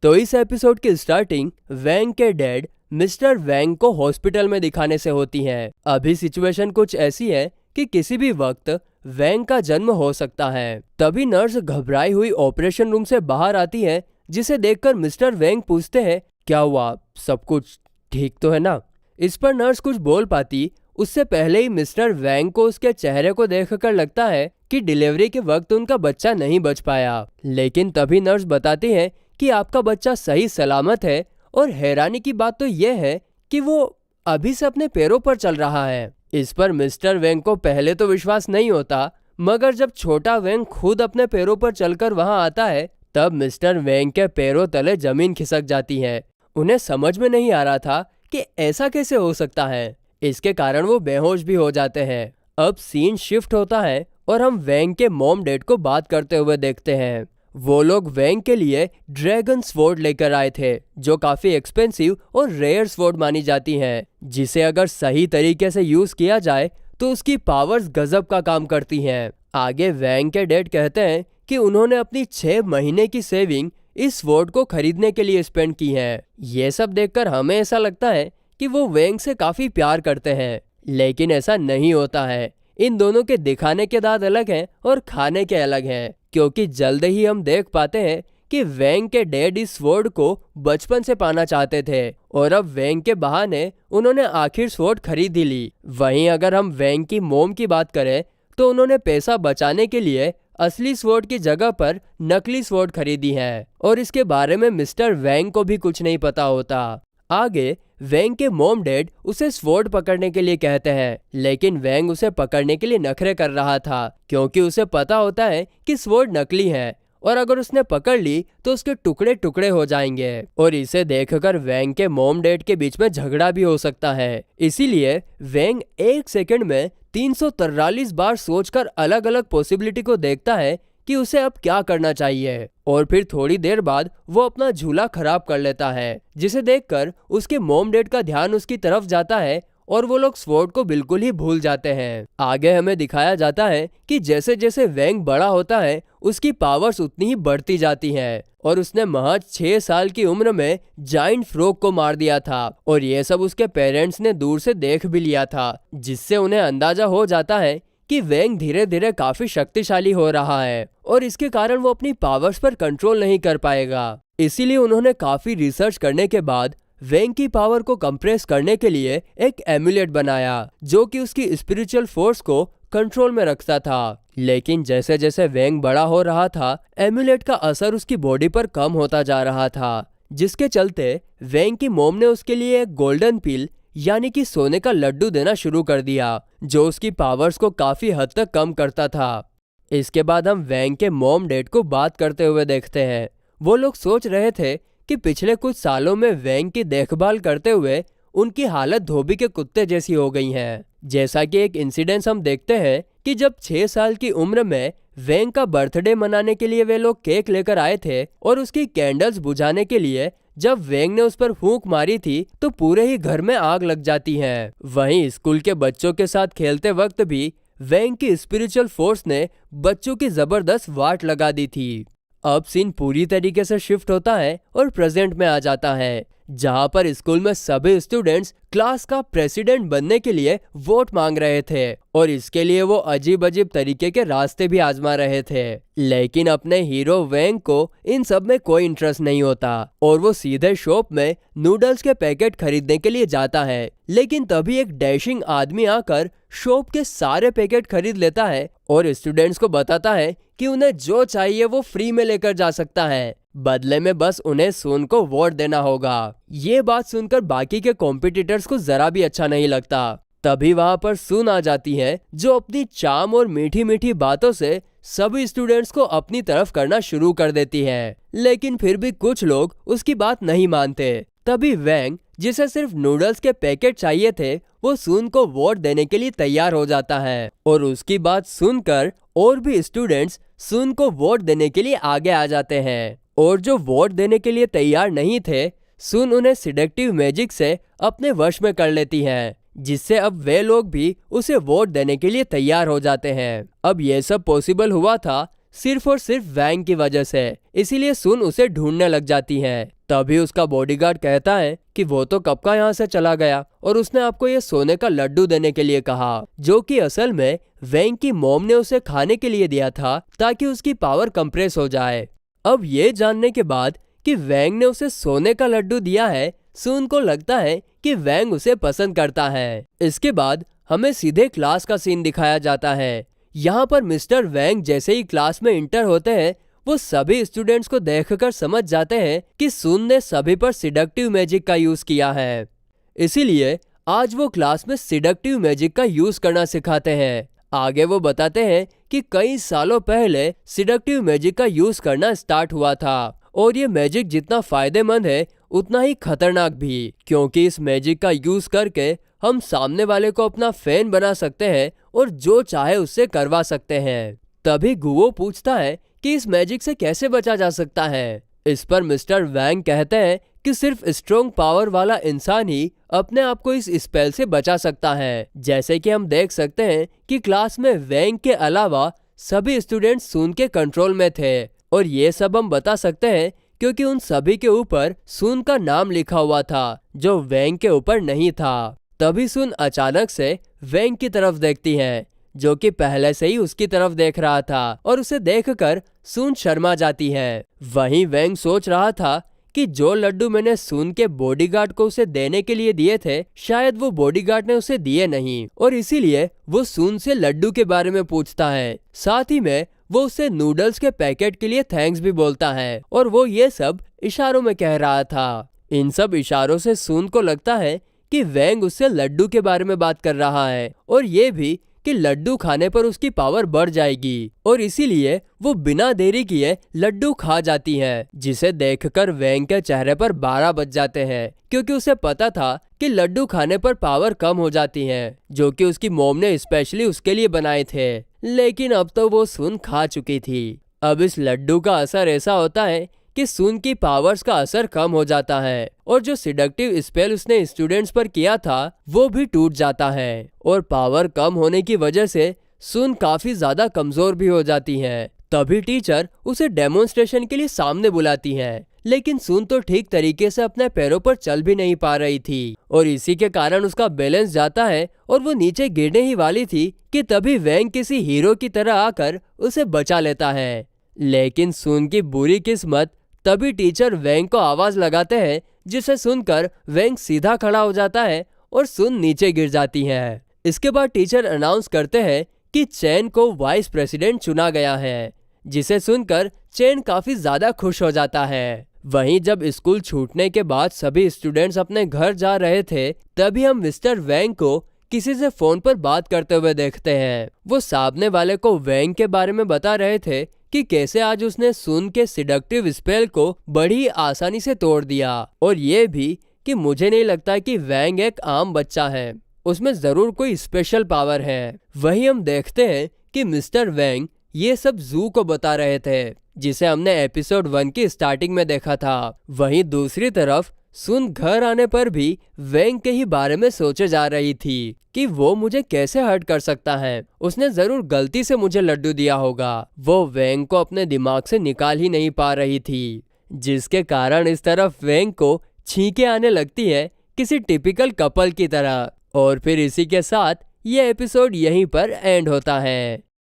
तो इस एपिसोड की स्टार्टिंग वैंग के डैड मिस्टर वैंग को हॉस्पिटल में दिखाने से होती है। अभी सिचुएशन कुछ ऐसी है कि किसी भी वक्त वैंग का जन्म हो सकता है। तभी नर्स घबराई हुई ऑपरेशन रूम से बाहर आती है, जिसे देखकर मिस्टर वैंग पूछते हैं, क्या हुआ, सब कुछ ठीक तो है ना। इस पर नर्स कुछ बोल पाती उससे पहले ही मिस्टर वैंग को उसके चेहरे को देखकर लगता है कि डिलीवरी के वक्त उनका बच्चा नहीं बच पाया। लेकिन तभी नर्स बताती है कि आपका बच्चा सही सलामत है, और हैरानी की बात तो यह है कि वो अभी से अपने पैरों पर चल रहा है। इस पर मिस्टर वैंग को पहले तो विश्वास नहीं होता, मगर जब छोटा वैंग खुद अपने पैरों पर चलकर वहां आता है, तब मिस्टर वैंग के पैरों तले जमीन खिसक जाती है। उन्हें समझ में नहीं आ रहा था कि ऐसा कैसे हो सकता है। इसके कारण वो बेहोश भी हो जाते हैं। अब सीन शिफ्ट होता है और हम वैंग के मॉम डैड को बात करते हुए देखते हैं। वो लोग वैंग के लिए ड्रैगन स्वॉर्ड लेकर आए थे, जो काफी एक्सपेंसिव और रेयर स्वॉर्ड मानी जाती हैं, जिसे अगर सही तरीके से यूज किया जाए तो उसकी पावर्स गजब का काम करती हैं। आगे वैंग के डैड कहते हैं कि उन्होंने अपनी 6 महीने की सेविंग इस स्वॉर्ड को खरीदने के लिए स्पेंड की है। ये सब देखकर हमें ऐसा लगता है कि वो वैंग से काफी प्यार करते हैं, लेकिन ऐसा नहीं होता है। इन दोनों के दिखाने के दांत अलग हैं और खाने के अलग हैं, क्योंकि जल्द ही हम देख पाते हैं कि वैंग के डैड इस स्वॉर्ड को बचपन से पाना चाहते थे, और अब वैंग के बहाने उन्होंने आखिर स्वॉर्ड खरीद ही ली। वहीं अगर हम वैंग की मोम की बात करें तो उन्होंने पैसा बचाने के लिए असली स्वॉर्ड की जगह पर नकली स्वॉर्ड खरीदी है, और इसके बारे में मिस्टर वैंग को भी कुछ नहीं पता होता। आगे वैंग के मॉम डैड उसे स्वॉर्ड पकड़ने के लिए कहते हैं, लेकिन वैंग उसे पकड़ने के लिए नखरे कर रहा था, क्योंकि उसे पता होता है कि स्वॉर्ड नकली है, और अगर उसने पकड़ ली तो उसके टुकड़े टुकड़े हो जाएंगे, और इसे देखकर वैंग के मॉम डैड के बीच में झगड़ा भी हो सकता है। इसीलिए वैंग 1 सेकंड में 343 बार सोचकर अलग अलग पॉसिबिलिटी को देखता है कि उसे अब क्या करना चाहिए, और फिर थोड़ी देर बाद वो अपना झूला खराब कर लेता है, जिसे देखकर उसके मॉम डैड का ध्यान उसकी तरफ जाता है, और वो लोग स्वॉर्ड को बिल्कुल ही भूल जाते हैं। आगे हमें दिखाया जाता है कि जैसे जैसे वैंग बड़ा होता है उसकी पावर्स उतनी ही बढ़ती जाती हैं, और उसने महज 6 साल की उम्र में जाइंट फ्रॉग को मार दिया था, और ये सब उसके पेरेंट्स ने दूर से देख भी लिया था, जिससे उन्हें अंदाजा हो जाता है कि वैंग धीरे धीरे काफी शक्तिशाली हो रहा है, और इसके कारण वो अपनी पावर्स पर कंट्रोल नहीं कर पाएगा। इसीलिए उन्होंने काफी रिसर्च करने के बाद वैंग की पावर को कंप्रेस करने के लिए एक एम्यूलेट बनाया, जो कि उसकी स्पिरिचुअल फोर्स को कंट्रोल में रखता था। लेकिन जैसे जैसे वैंग बड़ा हो रहा था, एम्यूलेट का असर उसकी बॉडी पर कम होता जा रहा था, जिसके चलते वैंग की मॉम ने उसके लिए एक गोल्डन पिल यानी कि सोने का लड्डू देना शुरू कर दिया, जो उसकी पावर्स को काफी हद तक कम करता था। इसके बाद हम वैंग के मॉम डैड को बात करते हुए देखते हैं। वो लोग सोच रहे थे कि पिछले कुछ सालों में वैंग की देखभाल करते हुए उनकी हालत धोबी के कुत्ते जैसी हो गई है। जैसा कि एक इंसिडेंस हम देखते हैं कि जब 6 साल की उम्र में वैंग का बर्थडे मनाने के लिए वे लोग केक लेकर आए थे, और उसकी कैंडल्स बुझाने के लिए जब वैंग ने उस पर फूंक मारी थी तो पूरे ही घर में आग लग जाती है। वहीं स्कूल के बच्चों के साथ खेलते वक्त भी वैंग की स्पिरिचुअल फोर्स ने बच्चों की जबरदस्त वाट लगा दी थी। अब सीन पूरी तरीके से शिफ्ट होता है और प्रेजेंट में आ जाता है, जहां पर स्कूल में सभी स्टूडेंट्स क्लास का प्रेसिडेंट बनने के लिए वोट मांग रहे थे, और इसके लिए वो अजीब अजीब तरीके के रास्ते भी आजमा रहे थे। लेकिन अपने हीरो वैंग को इन सब में कोई इंटरेस्ट नहीं होता, और वो सीधे शॉप में नूडल्स के पैकेट खरीदने के लिए जाता है। लेकिन तभी एक डैशिंग आदमी आकर शॉप के सारे पैकेट खरीद लेता है, और स्टूडेंट्स को बताता है कि उन्हें जो चाहिए वो फ्री में लेकर जा सकता है, बदले में बस उन्हें सुन को वोट देना होगा। ये बात सुनकर बाकी के कॉम्पिटिटर्स को जरा भी अच्छा नहीं लगता। तभी वहां पर सुन आ जाती है, जो अपनी चार्म और मीठी मीठी बातों से सभी स्टूडेंट्स को अपनी तरफ करना शुरू कर देती है। लेकिन फिर भी कुछ लोग उसकी बात नहीं मानते। तभी वैंग, जिसे सिर्फ नूडल्स के पैकेट चाहिए थे, वो सुन को वोट देने के लिए तैयार हो जाता है, और उसकी बात सुनकर और भी स्टूडेंट्स सुन को वोट देने के लिए आगे आ जाते हैं। और जो वोट देने के लिए तैयार नहीं थे, सुन उन्हें सिडेक्टिव मैजिक से अपने वश में कर लेती हैं, जिससे अब वे लोग भी उसे वोट देने के लिए तैयार हो जाते हैं। अब यह सब पॉसिबल हुआ था सिर्फ और सिर्फ वैंग की वजह से। इसीलिए सुन उसे ढूंढने लग जाती है। तभी उसका बॉडीगार्ड कहता है कि वो तो कब का यहाँ से चला गया और उसने आपको ये सोने का लड्डू देने के लिए कहा, जो कि असल में वैंग की मॉम ने उसे खाने के लिए दिया था ताकि उसकी पावर कंप्रेस हो जाए। अब ये जानने के बाद कि वैंग ने उसे सोने का लड्डू दिया है, सुन को लगता है कि वैंग उसे पसंद करता है। इसके बाद हमें सीधे क्लास का सीन दिखाया जाता है। यहाँ पर मिस्टर वैंग जैसे ही क्लास में इंटर होते हैं, वो सभी स्टूडेंट्स को देखकर समझ जाते हैं कि सुन ने सभी पर सिडक्टिव मैजिक का यूज किया है। इसीलिए आज वो क्लास में सिडक्टिव मैजिक का यूज करना सिखाते हैं। आगे वो बताते हैं कि कई सालों पहले सिडक्टिव मैजिक का यूज करना स्टार्ट हुआ था और ये मैजिक जितना फायदेमंद है उतना ही खतरनाक भी, क्योंकि इस मैजिक का यूज करके हम सामने वाले को अपना फैन बना सकते हैं और जो चाहे उससे करवा सकते हैं। तभी गुओ पूछता है कि इस मैजिक से कैसे बचा जा सकता है। इस पर मिस्टर वैंग कहते हैं कि सिर्फ स्ट्रॉन्ग पावर वाला इंसान ही अपने आप को इस स्पेल से बचा सकता है। जैसे कि हम देख सकते हैं कि क्लास में वैंग के अलावा सभी स्टूडेंट्स सुन के कंट्रोल में थे और ये सब हम बता सकते हैं क्योंकि उन सभी के ऊपर सुन का नाम लिखा हुआ था, जो वैंग के ऊपर नहीं था। तभी सुन अचानक से वैंग की तरफ देखती है, जो कि पहले से ही उसकी तरफ देख रहा था और उसे देखकर सुन शर्मा जाती है। वहीं वैंग सोच रहा था कि जो लड्डू मैंने सुन के बॉडीगार्ड को उसे देने के लिए दिए थे, शायद वो बॉडीगार्ड ने उसे दिए नहीं और इसीलिए वो सुन से लड्डू के बारे में पूछता है। साथ ही में वो उसे नूडल्स के पैकेट के लिए थैंक्स भी बोलता है और वो ये सब इशारों में कह रहा था। इन सब इशारों से सुन को लगता है कि वैंग उससे लड्डू के बारे में बात कर रहा है और ये भी कि लड्डू खाने पर उसकी पावर बढ़ जाएगी और इसीलिए वो बिना देरी किए लड्डू खा जाती है, जिसे देखकर वैंग के चेहरे पर 12 बज जाते हैं क्योंकि उसे पता था कि लड्डू खाने पर पावर कम हो जाती है, जो कि उसकी मॉम ने स्पेशली उसके लिए बनाए थे। लेकिन अब तो वो सुन खा चुकी थी। अब इस लड्डू का असर ऐसा होता है कि सुन की पावर्स का असर कम हो जाता है और जो सिडक्टिव स्पेल उसने स्टूडेंट्स पर किया था वो भी टूट जाता है और पावर कम होने की वजह से सुन काफी ज्यादा कमजोर भी हो जाती है। तभी टीचर उसे डेमोन्स्ट्रेशन के लिए सामने बुलाती है, लेकिन सुन तो ठीक तरीके से अपने पैरों पर चल भी नहीं पा रही थी और इसी के कारण उसका बैलेंस जाता है और वो नीचे गिरने ही वाली थी कि तभी वैंग किसी हीरो की तरह आकर उसे बचा लेता है। लेकिन सुन की बुरी किस्मत, तभी टीचर वैंग को आवाज लगाते हैं, जिसे सुनकर वैंग सीधा खड़ा हो जाता है और सुन नीचे गिर जाती है। इसके बाद टीचर अनाउंस करते हैं कि चैन को वाइस प्रेसिडेंट चुना गया है, जिसे सुनकर चैन काफी ज्यादा खुश हो जाता है। वहीं जब स्कूल छूटने के बाद सभी स्टूडेंट्स अपने घर जा रहे थे, तभी हम मिस्टर वैंग को किसी से फोन पर बात करते हुए देखते हैं। वो सामने वाले को वैंग के बारे में बता रहे थे कि कैसे आज उसने सुन के सिडक्टिव स्पेल को बड़ी आसानी से तोड़ दिया और ये भी कि मुझे नहीं लगता कि वैंग एक आम बच्चा है, उसमें जरूर कोई स्पेशल पावर है। वहीं हम देखते हैं कि मिस्टर वैंग ये सब जू को बता रहे थे, जिसे हमने एपिसोड 1 की स्टार्टिंग में देखा था। वहीं दूसरी तरफ सुन घर आने पर भी वैंग के ही बारे में सोचे जा रही थी कि वो मुझे कैसे हर्ट कर सकता है, उसने जरूर गलती से मुझे लड्डू दिया होगा। वो वैंग को अपने दिमाग से निकाल ही नहीं पा रही थी, जिसके कारण इस तरफ वैंग को छींके आने लगती है किसी टिपिकल कपल की तरह। और फिर इसी के साथ ये एपिसोड यहीं पर एंड होता है।